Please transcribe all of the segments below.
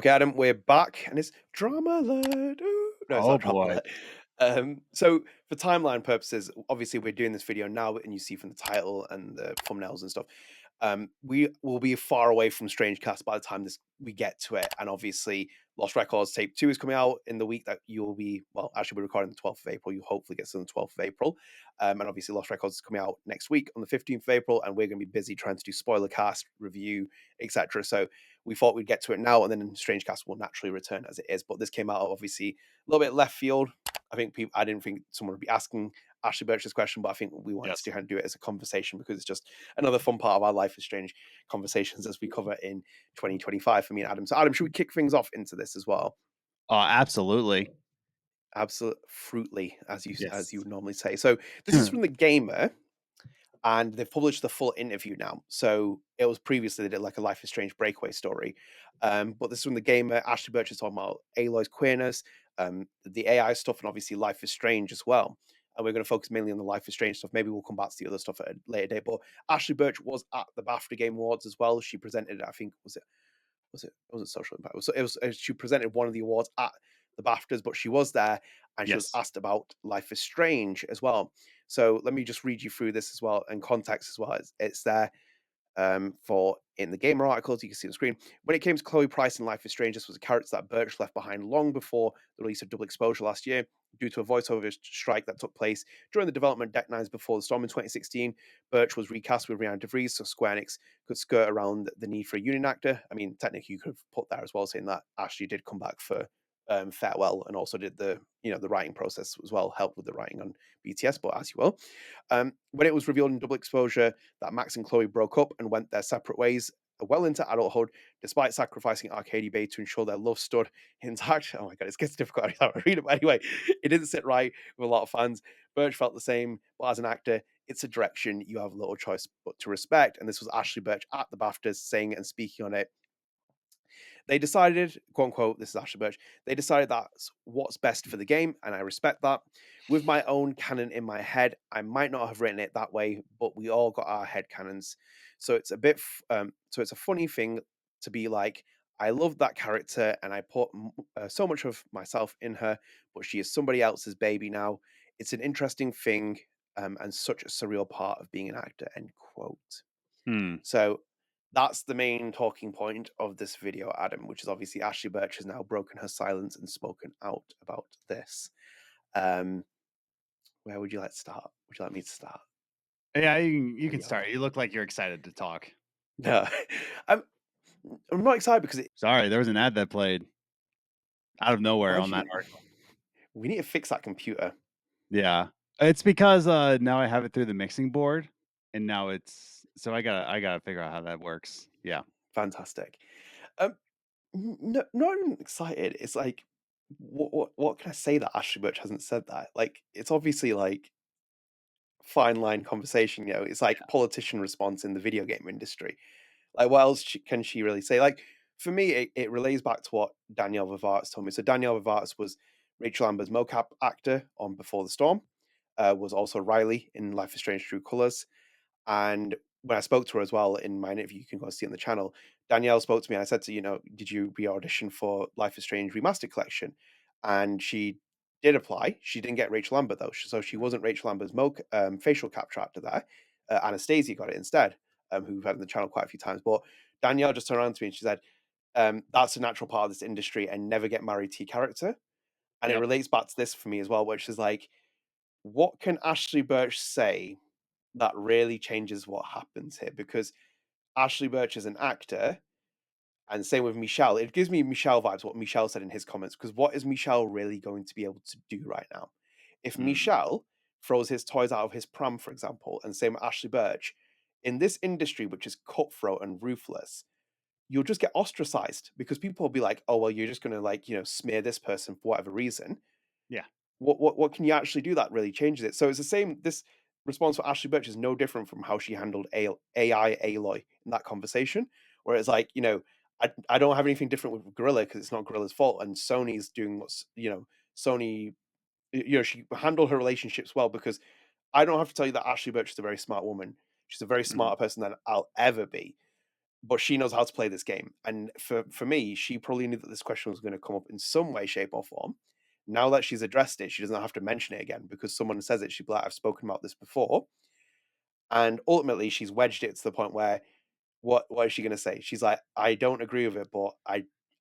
Okay, Adam, we're back, and it's drama alert. Ooh. No, it's Oh not drama boy. alert. So for timeline purposes, obviously we're doing this video now, and you see from the title and the thumbnails and stuff. We will be far away from StrangeCast by the time we get to it, and obviously Lost Records Tape 2 is coming out in the week that you will be. Well, actually, we're recording the 12th of April. You hopefully get to the 12th of April, and obviously Lost Records is coming out next week on the 15th of April, and we're going to be busy trying to do spoiler cast review, etc. So we thought we'd get to it now, and then StrangeCast will naturally return as it is. But this came out obviously a little bit left field. I didn't think someone would be asking Ashly Burch this question, but I think we wanted Yes. to kind of do it as a conversation because it's just another fun part of our Life is Strange conversations as we cover in 2025 for me and Adam. So, Adam, should we kick things off into this as well? Absolutely. Absolutely, as you Yes. would normally say. So, this is from TheGamer, and they've published the full interview now. So it was previously they did like a Life is Strange breakaway story, but this is from TheGamer. Ashly Burch is talking about Aloy's queerness, the AI stuff, and obviously Life is Strange as well. And we're going to focus mainly on the Life is Strange stuff. Maybe we'll come back to the other stuff at a later date. But Ashly Burch was at the BAFTA Game Awards as well. She presented, I think, it wasn't social impact. She presented one of the awards at the BAFTAs, but she was there and she was Yes. asked about Life is Strange as well. So let me just read you through this as well and context as well. It's there for in the Gamer articles. You can see on the screen. When it came to Chloe Price in Life is Strange, this was a character that Birch left behind long before the release of Double Exposure last year, due to a voiceover strike that took place during the development Deck Nines Before the Storm in 2016. Birch was recast with Rihanna DeVries, so Square Enix could skirt around the need for a union actor. I mean, technically, you could have put there as well, saying that Ashley did come back for Farewell and also did the writing process as well, helped with the writing on BTS, but as you will. When it was revealed in Double Exposure that Max and Chloe broke up and went their separate ways well into adulthood, despite sacrificing Arcady Bay to ensure their love stood intact. Oh my god, it gets difficult every time I read it. But anyway, it didn't sit right with a lot of fans. Birch felt the same, but as an actor, it's a direction you have little choice but to respect. And this was Ashly Burch at the BAFTAs saying and speaking on it. They decided, quote unquote, this is Ashly Burch, they decided that's what's best for the game, and I respect that. With my own canon in my head, I might not have written it that way, but we all got our head canons. So it's a bit, so it's a funny thing to be like, I love that character and I put so much of myself in her, but she is somebody else's baby now. It's an interesting thing and such a surreal part of being an actor, end quote. Hmm. So that's the main talking point of this video, Adam, which is obviously Ashly Burch has now broken her silence and spoken out about this. Um, where would you like to start? Would you like me to start? Yeah, you What do can you have? start. You look like you're excited to talk. No, I'm, I'm not excited because Sorry, there was an ad that played out of nowhere on that imagine article. we need to fix that computer. Yeah. It's because now I have it through the mixing board and now it's so I gotta figure out how that works. Yeah. Fantastic. Um, no, not even excited. It's like, what can I say that Ashly Burch hasn't said that? Like, it's obviously like fine line conversation. It's like politician response in the video game industry. Like, what else can she really say? Like, for me, it relays back to what Danielle Vivarts told me. So Danielle Vivarts was Rachel Amber's mocap actor on Before the Storm, was also Riley in Life is Strange True Colors. And when I spoke to her as well in my interview, you can go see on the channel, Danielle spoke to me and I said to, did you re-audition for Life is Strange Remastered Collection? And she did apply. She didn't get Rachel Amber though. So she wasn't Rachel Amber's facial capture actor there. Anastasia got it instead, who we've had on the channel quite a few times. But Danielle just turned around to me and she said, that's a natural part of this industry and never get married to your character. And it Yep. relates back to this for me as well, which is like, what can Ashly Burch say that really changes what happens here? Because Ashly Burch is an actor, and same with Michelle. It gives me Michelle vibes, what Michelle said in his comments, because what is Michelle really going to be able to do right now? If Mm. Michelle throws his toys out of his pram, for example, and same with Ashly Burch, in this industry, which is cutthroat and ruthless, you'll just get ostracized because people will be like, oh, well, you're just going to smear this person for whatever reason. Yeah. What can you actually do that really changes it? So it's the same. This response for Ashly Burch is no different from how she handled AI Aloy in that conversation, where it's like, I don't have anything different with Gorilla because it's not Gorilla's fault, and Sony's doing what's Sony. She handled her relationships well because I don't have to tell you that Ashly Burch is a very smart woman. She's a very Mhm. smarter person than I'll ever be. but she knows how to play this game. And for me, she probably knew that this question was going to come up in some way, shape, or form. Now that she's addressed it, she doesn't have to mention it again because someone says it. She'd be like, "I've spoken about this before," and ultimately, she's wedged it to the point where what is she going to say? She's like, "I don't agree with it, but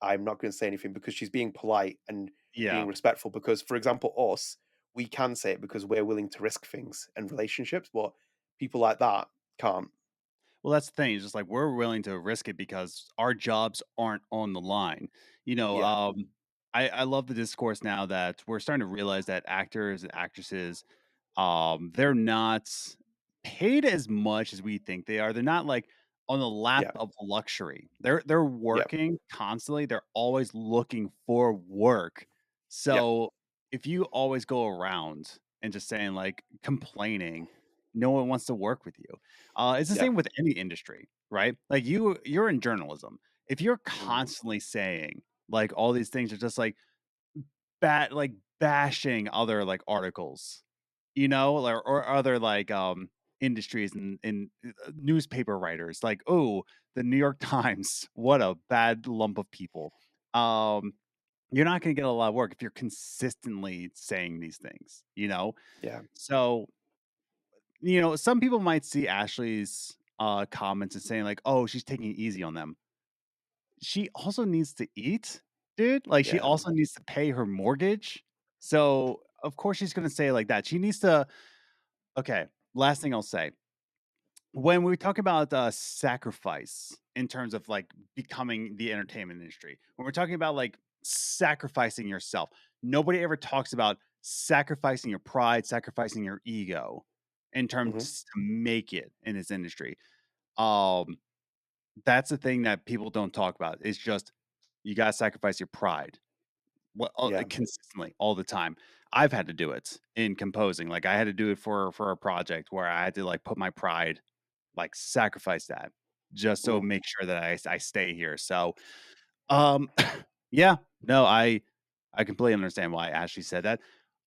I'm not going to say anything," because she's being polite and being Yeah. respectful. Because, for example, us, we can say it because we're willing to risk things and relationships, but people like that can't. Well, that's the thing. It's just like we're willing to risk it because our jobs aren't on the line. You know, Yeah, I love the discourse now that we're starting to realize that actors and actresses, they're not paid as much as we think they are. They're not like on the lap yeah, of luxury. They're yeah, working constantly. They're always looking for work. yeah, So if you always go around and just saying like complaining, no one wants to work with you. It's the yeah, same with any industry, right? Like you're in journalism. If you're mhm, constantly saying like all these things are just like bashing other like articles, you know, or other like industries and newspaper writers, like, oh, the New York Times, what a bad lump of people. Um, you're not gonna get a lot of work if you're consistently saying these things, you know? yeah, So some people might see Ashley's comments and saying like, "Oh, she's taking it easy on them." She also needs to eat, dude. Like she yeah, also needs to pay her mortgage. So, of course she's going to say it like that. She needs to Okay, last thing I'll say. When we talk about sacrifice in terms of like becoming the entertainment industry, when we're talking about like sacrificing yourself, nobody ever talks about sacrificing your pride, sacrificing your ego in mhm, terms to make it in this industry. Um, that's the thing that people don't talk about. It's just you gotta sacrifice your pride. yeah, Consistently all the time. I've had to do it in composing. Like I had to do it for a project where I had to like put my pride, like sacrifice that just so mhm, make sure that I stay here. So um yeah, no, I completely understand why Ashley said that.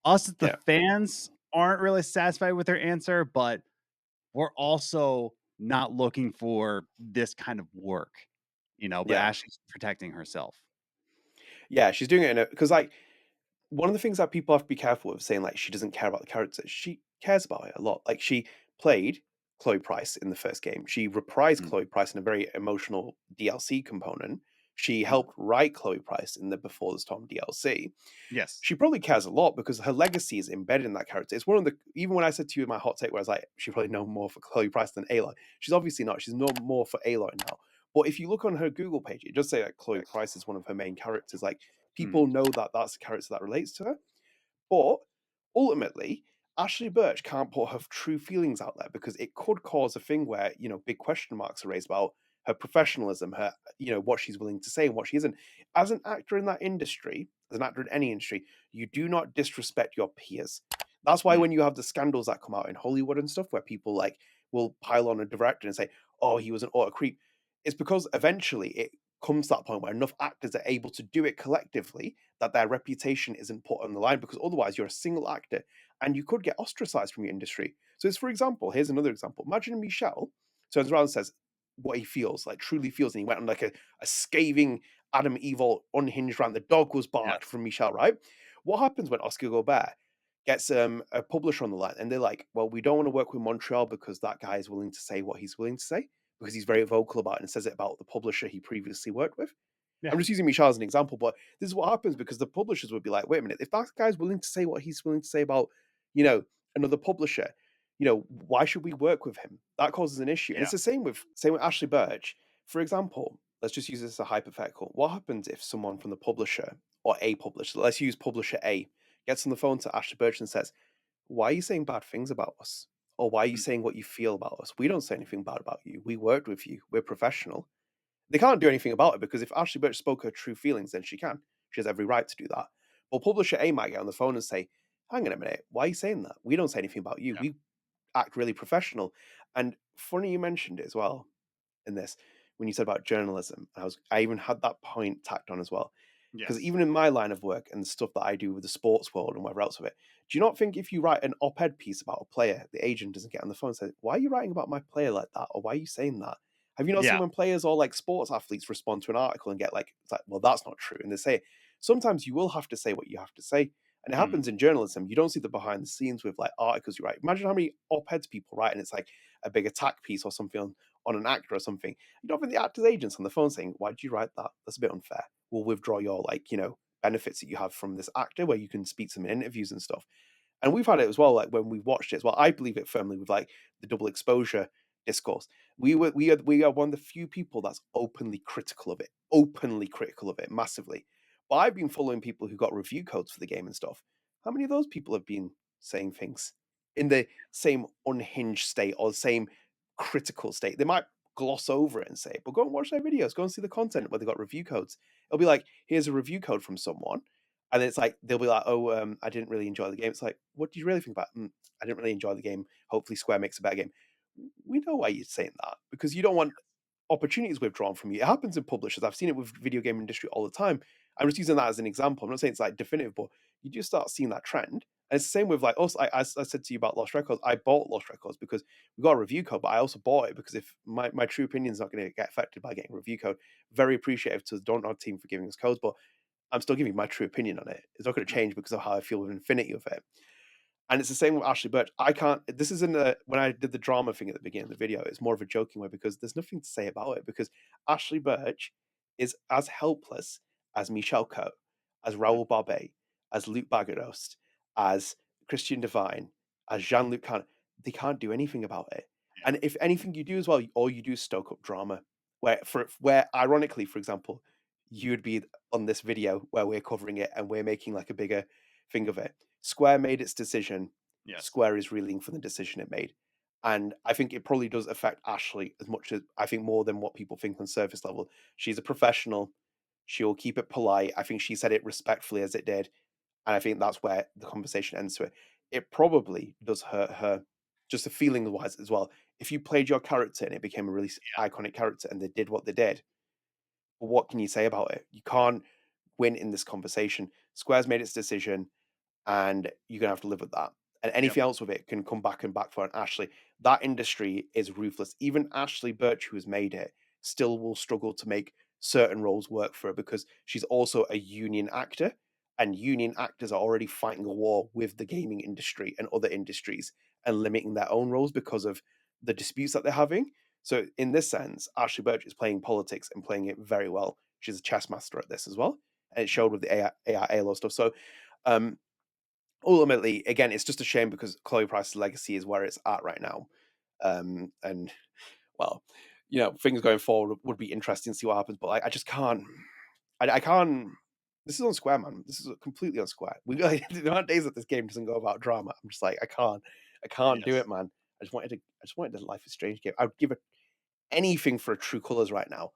Us the yeah, fans aren't really satisfied with her answer, but we're also not looking for this kind of work, but yeah, Ashley's protecting herself. yeah. She's doing it in a because like one of the things that people have to be careful with saying like she doesn't care about the characters. She cares about it a lot. Like she played Chloe Price in the first game. She reprised Mm, Chloe Price in a very emotional DLC component. She mm. helped write Chloe Price in the Before the Storm DLC. Yes. She probably cares a lot because her legacy is embedded in that character. It's one of the even when I said to you in my hot take where I was like, she probably know more for Chloe Price than Aloy. She's obviously not. She's no more for Aloy now. But if you look on her Google page, it does say that Chloe Price is one of her main characters. Like Mm, people know that that's a character that relates to her. But ultimately, Ashly Burch can't put her true feelings out there because it could cause a thing where, big question marks are raised about her professionalism, her, what she's willing to say and what she isn't. As an actor in that industry, as an actor in any industry, you do not disrespect your peers. That's why mm, when you have the scandals that come out in Hollywood and stuff where people like will pile on a director and say, oh, he was an utter creep, it's because eventually it comes to that point where enough actors are able to do it collectively that their reputation isn't put on the line because otherwise you're a single actor and you could get ostracized from your industry. So it's for example, here's another example. Imagine Michelle turns around and says what he feels, like truly feels, and he went on like a scathing Adam Evalt unhinged rant. The dog was barked yes. from Michelle, right? What happens when Oscar Gobert gets a publisher on the line and they're like, well, we don't want to work with Montreal because that guy is willing to say what he's willing to say because he's very vocal about it and says it about the publisher he previously worked with. Yeah. I'm just using Michelle as an example, but this is what happens because the publishers would be like, wait a minute, if that guy's willing to say what he's willing to say about, you know, another publisher, why should we work with him? That causes an issue. And Yeah. it's the same with Ashly Burch. For example, let's just use this as a hypothetical. What happens if someone from the publisher or a publisher, let's use publisher A, gets on the phone to Ashly Burch and says, why are you saying bad things about us? Or why are you Mm, saying what you feel about us? We don't say anything bad about you. We worked with you. We're professional. They can't do anything about it because if Ashly Burch spoke her true feelings, then she can. She has every right to do that. But publisher A might get on the phone and say, hang on a minute, why are you saying that? We don't say anything about you. yeah. We act really professional. And funny you mentioned it as well in this when you said about journalism. I even had that point tacked on as well. Because Yes. even in my line of work and the stuff that I do with the sports world and whatever else of it, do you not think if you write an op-ed piece about a player, the agent doesn't get on the phone and say, why are you writing about my player like that? Or why are you saying that? Have you not seen Yeah. when players or like sports athletes respond to an article and get like, it's like, well, that's not true. And they say, sometimes you will have to say what you have to say. And it Mm. happens in journalism. You don't see the behind the scenes with like articles you write. Imagine how many op-eds people write, and it's like a big attack piece or something on an actor or something. You don't have the actor's agents on the phone saying, why did you write that? That's a bit unfair. We'll withdraw your like, benefits that you have from this actor where you can speak to them in interviews and stuff. And we've had it as well, like when we've watched it as well. I believe it firmly with like the double exposure discourse. We are one of the few people that's openly critical of it massively. But I've been following people who got review codes for the game and stuff. How many of those people have been saying things in the same unhinged state or the same critical state? They might gloss over it and say it, but go and watch their videos, go and see the content where they got review codes. It'll be like, here's a review code from someone, and it's like they'll be like, "Oh, I didn't really enjoy the game." It's like, what do you really think about? I didn't really enjoy the game. Hopefully, Square makes a better game. We know why you're saying that because you don't want opportunities withdrawn from you. It happens in publishers. I've seen it with video game industry all the time. I'm just using that as an example. I'm not saying it's like definitive, but you do start seeing that trend. And it's the same with like us. I said to you about Lost Records. I bought Lost Records because we got a review code, but I also bought it because if my true opinion is not going to get affected by getting a review code, very appreciative to the Don't team for giving us codes, but I'm still giving my true opinion on it. It's not going to change because of how I feel with Infinity of it. And it's the same with Ashly Burch. I can't. This isn't when I did the drama thing at the beginning of the video. It's more of a joking way because there's nothing to say about it. Because Ashly Burch is as helpless as Michel Coe, as Mm. Raoul Barbet, as Luc Bagadost, as Christian Devine, as Jean Luc Kahn. They can't do anything about it. Yeah. And if anything you do as well, all you do is stoke up drama. Where ironically, for example, you would be on this video where we're covering it and we're making like a bigger thing of it. Square made its decision. Yes. Square is reeling from the decision it made. And I think it probably does affect Ashly as much as I think more than what people think on surface level. She's a professional. She'll keep it polite. I think she said it respectfully as it did. And I think that's where the conversation ends to it. It probably does hurt her, just the feeling wise as well. If you played your character and it became a really iconic character and they did what they did, well, what can you say about it? You can't win in this conversation. Square's made its decision and you're gonna have to live with that. And Yep. anything else with it can come back and backfire on Ashly. That industry is ruthless. Even Ashly Burch, who has made it, still will struggle to make certain roles work for her because she's also a union actor, and union actors are already fighting a war with the gaming industry and other industries and limiting their own roles because of the disputes that they're having. So in this sense, Ashly Burch is playing politics and playing it very well. She's a chess master at this as well, and it showed with the AI Halo stuff. So um, ultimately, again, it's just a shame because Chloe Price's legacy is where it's at right now. And well, things going forward would be interesting to see what happens, but I just can't. I can't. This is on Square, man. This is completely on Square. We like, there aren't days that this game doesn't go about drama. I'm just like, I can't do Yes. it, man. I just wanted a Life is Strange game. I'd give it anything for a True Colors right now.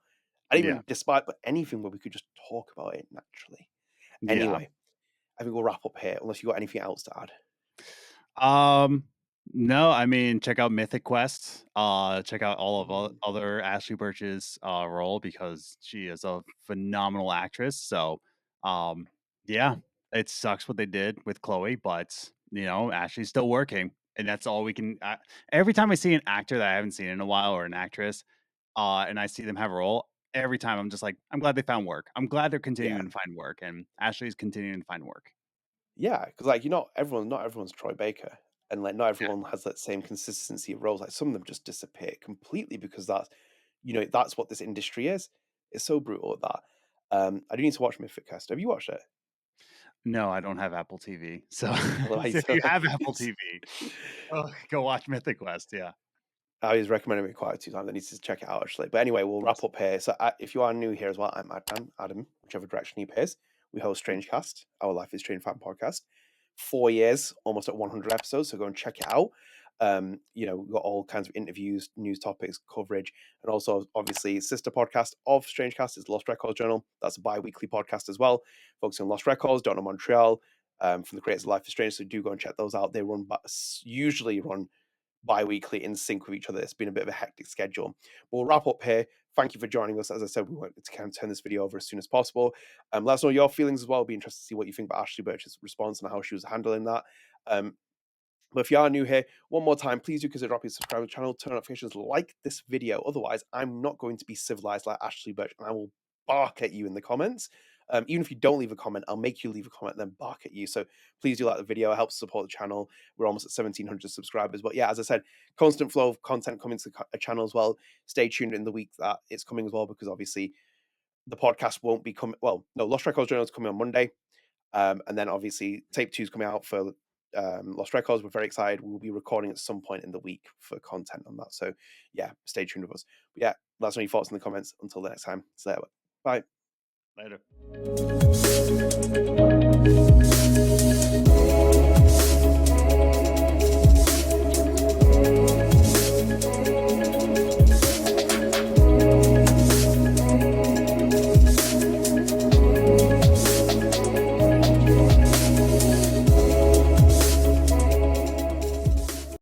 I'd Yeah. even despite, but anything where we could just talk about it naturally. Yeah. Anyway, I think we'll wrap up here unless you got anything else to add. Um, no, I mean, check out Mythic Quest. Check out all of Mm. other Ashly Burch's role because she is a phenomenal actress. So, um, yeah, it sucks what they did with Chloe, but Ashley's still working, and that's all we can. Every time I see an actor that I haven't seen in a while or an actress, and I see them have a role, every time I'm just like, I'm glad they found work. I'm glad they're Yeah. continuing to find work, and Ashley's continuing to find work. Yeah, because like not everyone's Troy Baker, and like not Yeah. everyone has that same consistency of roles. Like some of them just disappear completely because that's what this industry is. It's so brutal at that. I do need to watch Mythic Cast. Have you watched it? No, I don't have Apple TV. So, so Otherwise, if you have Apple TV, go watch Mythic Quest. Yeah. I was recommending it quite a few times. I need to check it out actually. But anyway, we'll wrap Yes. up here. So if you are new here as well, I'm Adnan, Adam, whichever direction he appears. We host Mm. StrangeCast, our Life is Strange fan podcast. 4 years, almost at 100 episodes. So go and check it out. We've got all kinds of interviews, news topics, coverage, and also obviously sister podcast of StrangeCast is Lost Records Journal. That's a bi-weekly podcast as well, focusing on Lost Records, Don't know Montreal, from the creators of Life is Strange. So do go and check those out. They usually run bi-weekly in sync with each other. It's been a bit of a hectic schedule. But we'll wrap up here. Thank you for joining us. As I said, we wanted to kind of turn this video over as soon as possible. Let us know your feelings as well. It'll be interested to see what you think about Ashly Burch's response and how she was handling that. Um, But if you are new here, one more time, please do consider dropping subscribe to the channel, turn on notifications, like this video. Otherwise, I'm not going to be civilized like Ashly Burch, and I will bark at you in the comments. Even if you don't leave a comment, I'll make you leave a comment and then bark at you. So please do like the video. It helps support the channel. We're almost at 1,700 subscribers. But yeah, as I said, constant flow of content coming to the channel as well. Stay tuned in the week that it's coming as well, because obviously the podcast won't be coming. Well, no, Lost Records Journal is coming on Monday. And then obviously Tape 2 is coming out for Lost Records. We're very excited. We'll be recording at some point in the week for content on that. So yeah, stay tuned with us. But yeah, let us know your thoughts in the comments. Until the next time, see you later. Bye. Later.